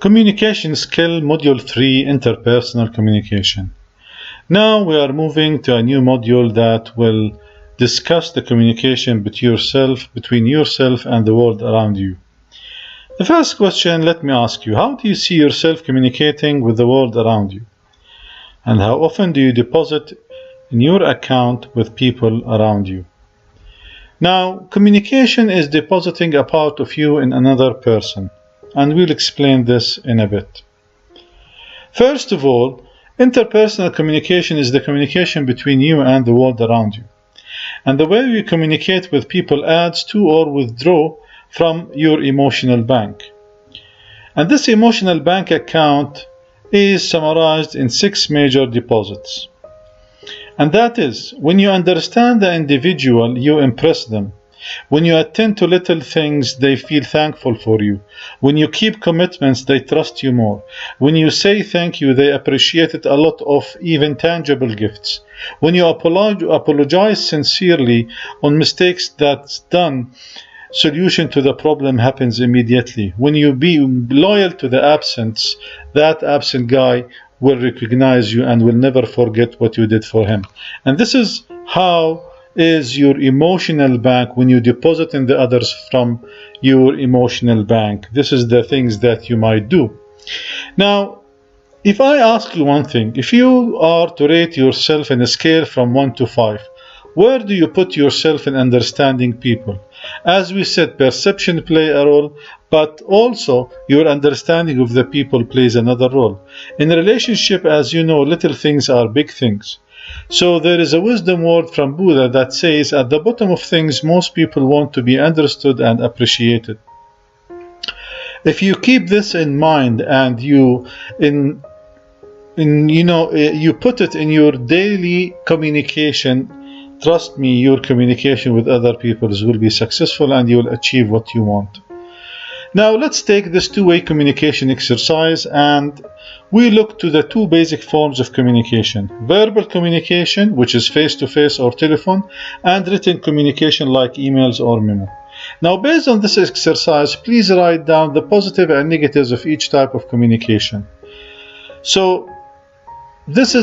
Communication skill module 3, interpersonal communication. Now we are moving to a new module that will discuss the communication between yourself and the world around you. The first question, let me ask you, how do you see yourself communicating with the world around you? And how often do you deposit in your account with people around you? Now, communication is depositing a part of you in another person, and we'll explain this in a bit. First of all, interpersonal communication is the communication between you and the world around you. And the way you communicate with people adds to or withdraw from your emotional bank. And this emotional bank account is summarized in 6 major deposits. And that is, when you understand the individual, you impress them. When you attend to little things, they feel thankful for you. When you keep commitments, they trust you more. When you say thank you, they appreciate it a lot of even tangible gifts. When you apologize sincerely on mistakes that's done, solution to the problem happens immediately. When you be loyal to the absence, that absent guy will recognize you and will never forget what you did for him. And this is how is your emotional bank when you deposit in the others from your emotional bank. This is the things that you might do. Now, if I ask you one thing, if you are to rate yourself in a scale from 1 to 5, where do you put yourself in understanding people? As we said, perception plays a role, but also your understanding of the people plays another role. In a relationship, as you know, little things are big things. So there is a wisdom word from Buddha that says, at the bottom of things, most people want to be understood and appreciated. If you keep this in mind and you put it in your daily communication, trust me, your communication with other people will be successful and you will achieve what you want. Now let's take this two-way communication exercise and we look to the 2 basic forms of communication. Verbal communication, which is face-to-face or telephone, and written communication like emails or memo. Now based on this exercise, please write down the positive and negatives of each type of communication. So this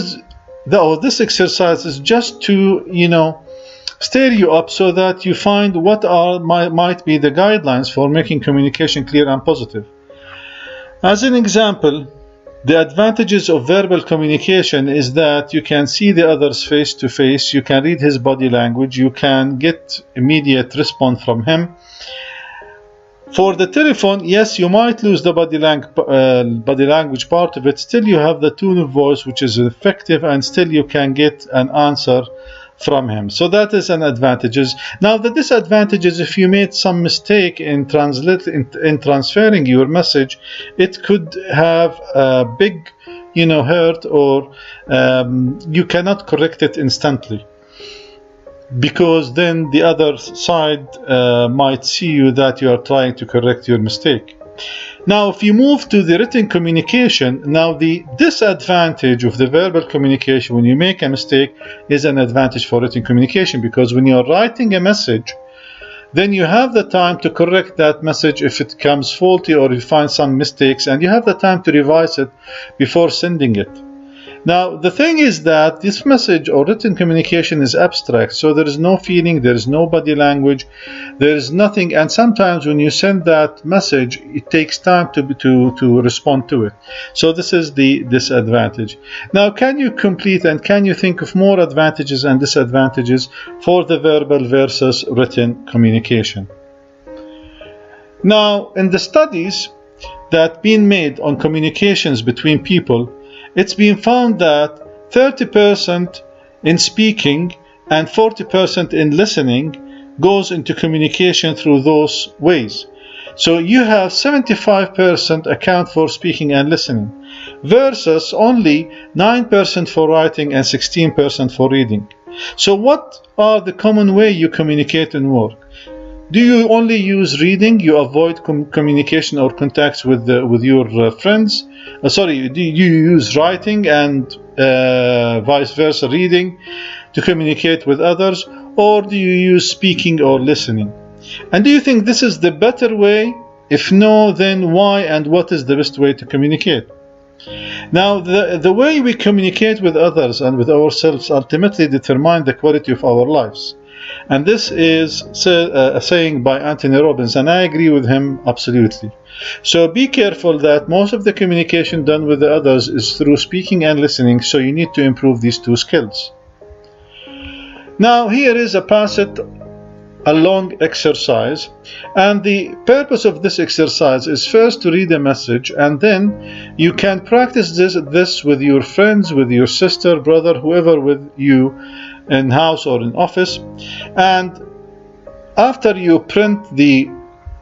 exercise is just to, stir you up so that you find what might be the guidelines for making communication clear and positive. As an example, the advantages of verbal communication is that you can see the other's face to face, you can read his body language, you can get immediate response from him. For the telephone, yes, you might lose the body language part of it, still you have the tone of voice which is effective and still you can get an answer from him. So that is an advantage. Now the disadvantage is if you made some mistake in transferring your message, it could have a big hurt, or you cannot correct it instantly, because then the other side might see you that you are trying to correct your mistake. Now if you move to the written communication, now the disadvantage of the verbal communication when you make a mistake is an advantage for written communication, because when you are writing a message, then you have the time to correct that message if it comes faulty or you find some mistakes, and you have the time to revise it before sending it. Now the thing is that this message or written communication is abstract, so there is no feeling, there is no body language, there is nothing, and sometimes when you send that message it takes time to respond to it. So this is the disadvantage. Now can you complete and can you think of more advantages and disadvantages for the verbal versus written communication? Now in the studies that been made on communications between people, it's been found that 30% in speaking and 40% in listening goes into communication through those ways. So you have 75% account for speaking and listening versus only 9% for writing and 16% for reading. So what are the common way you communicate and work? Do you only use reading? You avoid communication or contacts with your friends? Do you use writing and vice versa, reading, to communicate with others? Or do you use speaking or listening? And do you think this is the better way If no, then why, and what is the best way to communicate? Now, the way we communicate with others and with ourselves ultimately determine the quality of our lives. And this is a saying by Anthony Robbins, and I agree with him absolutely. So be careful that most of the communication done with the others is through speaking and listening, so you need to improve these two skills. Now, here is a passage, a long exercise, and the purpose of this exercise is first to read a message, and then you can practice this with your friends, with your sister, brother, whoever with you in house or in office. And after you print the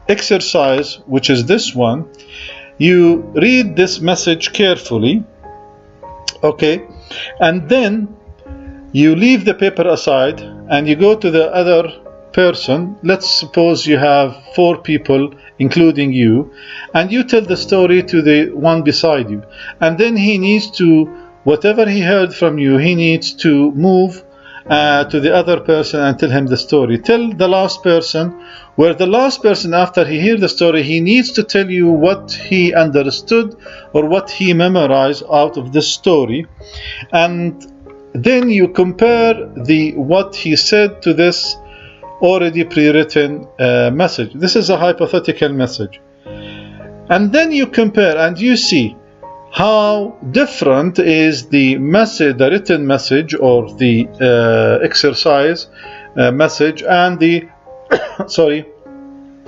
exercise, which is this one, you read this message carefully, okay, and then you leave the paper aside and you go to the other person. Let's suppose you have 4 people including you, and you tell the story to the one beside you, and then he needs to, whatever he heard from you, he needs to move to the other person and tell him the story. Tell the last person, where the last person, after he hears the story, he needs to tell you what he understood or what he memorized out of this story, and then you compare what he said to this already pre-written message. This is a hypothetical message, and then you compare and you see how different is the message, the written message or the exercise message, and the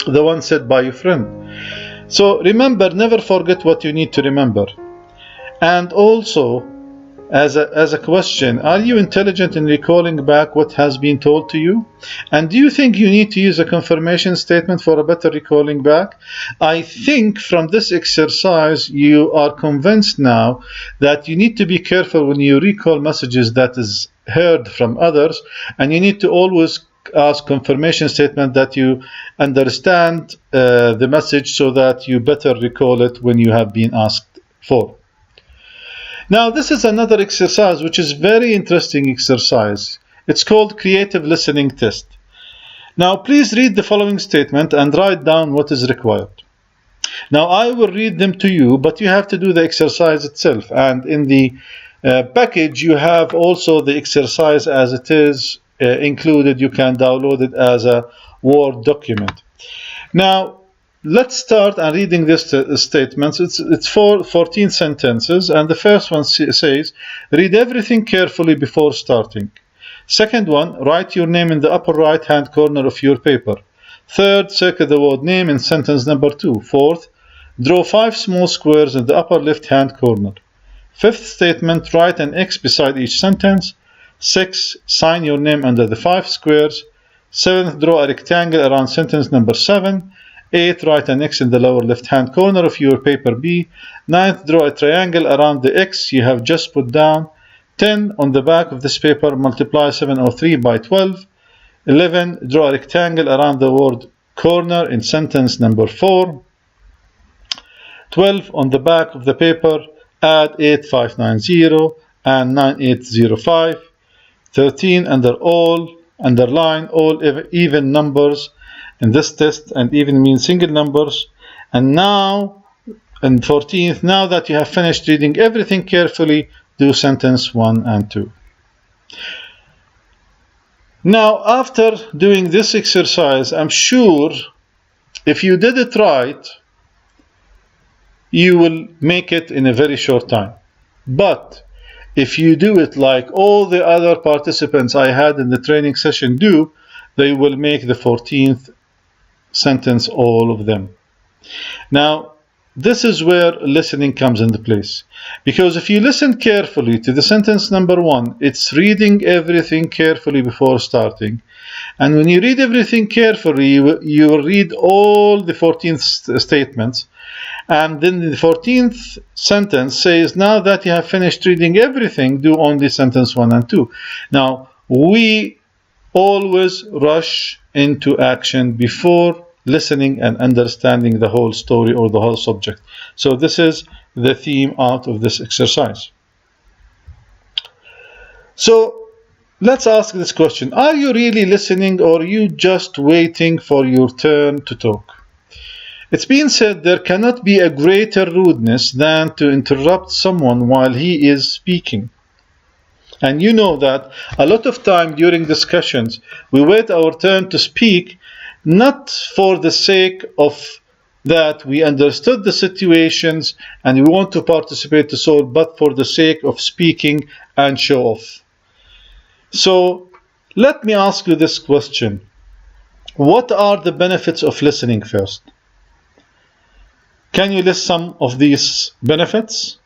the one said by your friend. So remember, never forget what you need to remember. And also, as a question, are you intelligent in recalling back what has been told to you? And do you think you need to use a confirmation statement for a better recalling back? I think from this exercise you are convinced now that you need to be careful when you recall messages that is heard from others, and you need to always ask confirmation statement that you understand the message so that you better recall it when you have been asked for. Now, this is another exercise which is very interesting exercise. It's called creative listening test. Now, please read the following statement and write down what is required. Now, I will read them to you, but you have to do the exercise itself. And in the package, you have also the exercise as it is included. You can download it as a Word document. Now, let's start and reading this statements. It's 14 sentences, and the first one says, read everything carefully before starting. Second one, write your name in the upper right hand corner of your paper. Third, circle the word name in sentence number 2. Fourth, draw 5 small squares in the upper left hand corner. Fifth statement, write an X beside each sentence. 6, sign your name under the 5 squares. 7th, draw a rectangle around sentence number 7. 8th, write an X in the lower left-hand corner of your paper B. 9th, draw a triangle around the X you have just put down. 10, on the back of this paper, multiply 703 by 12. 11, draw a rectangle around the word corner in sentence number 4. 12, on the back of the paper, add 8590 and 9805. 13, underline all even numbers in this test, and even means single numbers. And now, and 14th, now that you have finished reading everything carefully, do sentence 1 and 2. Now, after doing this exercise, I'm sure if you did it right, you will make it in a very short time. But if you do it like all the other participants I had in the training session do, they will make the 14th sentence, all of them. Now, this is where listening comes into place. Because if you listen carefully to the sentence number 1, it's reading everything carefully before starting. And when you read everything carefully, you will read all the 14th statements. And then the 14th sentence says, now that you have finished reading everything, do only sentence 1 and 2. Now, we always rush into action before listening and understanding the whole story or the whole subject. So this is the theme out of this exercise. So let's ask this question. Are you really listening, or are you just waiting for your turn to talk? It's been said there cannot be a greater rudeness than to interrupt someone while he is speaking. And you know that a lot of time during discussions, we wait our turn to speak, not for the sake of that we understood the situations and we want to participate to solve, but for the sake of speaking and show off. So let me ask you this question. What are the benefits of listening first? Can you list some of these benefits?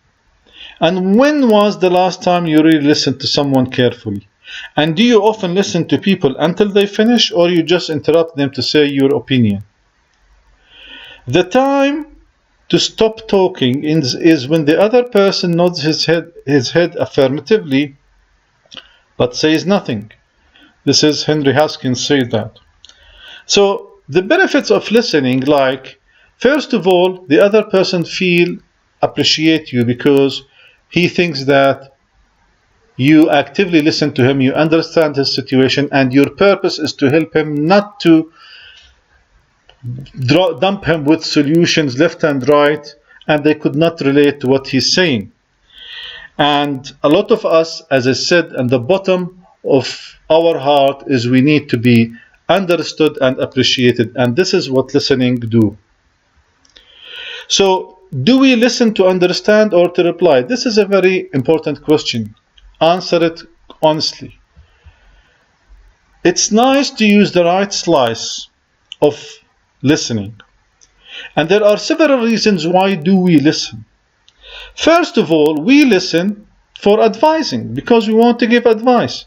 And when was the last time you really listened to someone carefully? And do you often listen to people until they finish, or you just interrupt them to say your opinion? The time to stop talking is when the other person nods his head affirmatively but says nothing. This is Henry Haskins said that. So the benefits of listening, like, first of all, the other person appreciate you because he thinks that you actively listen to him, you understand his situation, and your purpose is to help him, not to dump him with solutions left and right, and they could not relate to what he's saying. And a lot of us, as I said, at the bottom of our heart is we need to be understood and appreciated, and this is what listening do. So, do we listen to understand or to reply? This is a very important question. Answer it honestly. It's nice to use the right slice of listening. And there are several reasons why do we listen. First of all, we listen for advising because we want to give advice,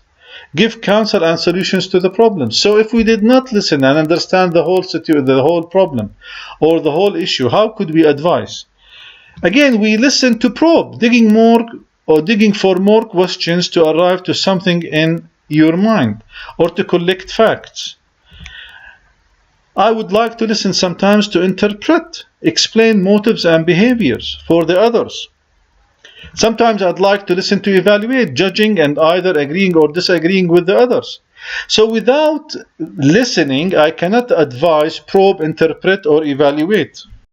give counsel and solutions to the problem. So if we did not listen and understand the whole situation, the whole problem or the whole issue, how could we advise? Again, we listen to probe, digging for more questions to arrive to something in your mind or to collect facts. I would like to listen sometimes to interpret, explain motives and behaviors for the others. Sometimes I'd like to listen to evaluate, judging and either agreeing or disagreeing with the others. So without listening, I cannot advise, probe, interpret or evaluate.